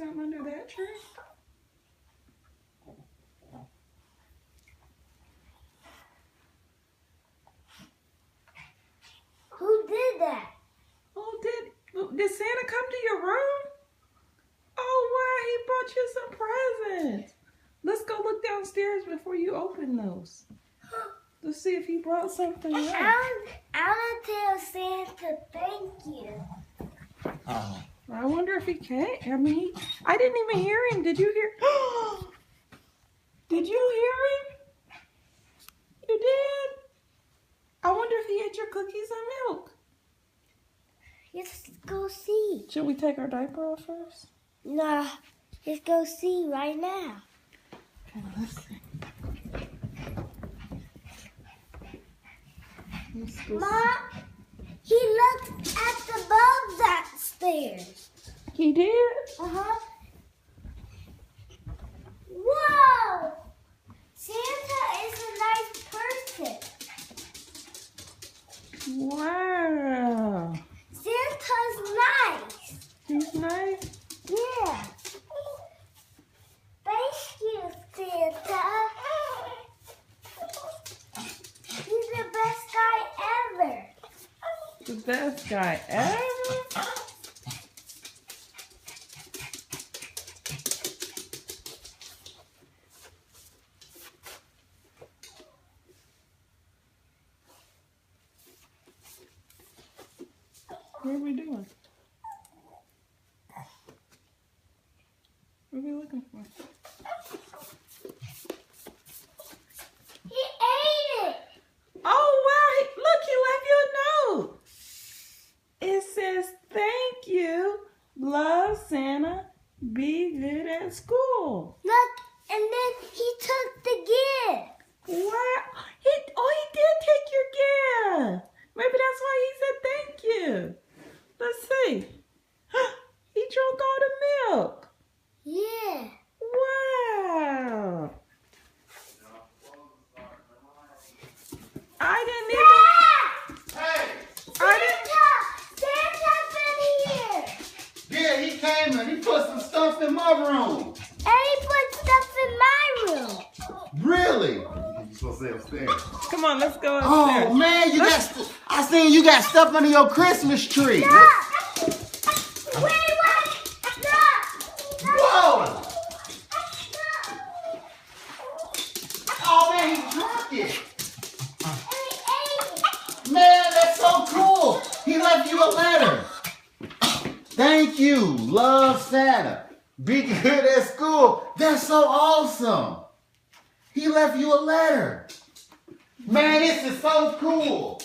something under that tree? Who did that? Oh, did Santa come to your room? Oh, wow, he brought you some presents. Let's go look downstairs before you open those. Let's see if he brought something else. I want to tell Santa thank you. Oh. I wonder if he can. I mean, I didn't even hear him. Did you hear? Did you hear him? You did? I wonder if he ate your cookies and milk. Let's go see. Should we take our diaper off first? Nah, let's go see right now. Okay, let's see. Let's go Mom, he looked at the bulb downstairs. He did? Uh-huh. Whoa! Santa is a nice person. Wow. Santa's nice. He's nice? Yeah. Thank you, Santa. He's the best guy ever. The best guy ever? What are we doing? What are we looking for? He ate it. Oh, wow. Look, he left you a note. It says, thank you. Love, Santa. Be good at school. Look, and then he took the gift. Wow. He did take your gift. Maybe that's why he said thank you. Let's see. He drank all the milk. Yeah. Wow. I didn't even... Hey! Santa been here. Yeah, he came and he put some stuff in my room. And he put stuff in my room. Really? You supposed to say upstairs. Come on, let's go upstairs. Oh man, I seen you got stuff under your Christmas tree. Look. Wait, what? Look. Whoa! Oh man, he dropped it. And he ate it. Man, that's so cool. He left you a letter. Thank you, love Santa. Be good at school. That's so awesome. He left you a letter. Man, this is so cool.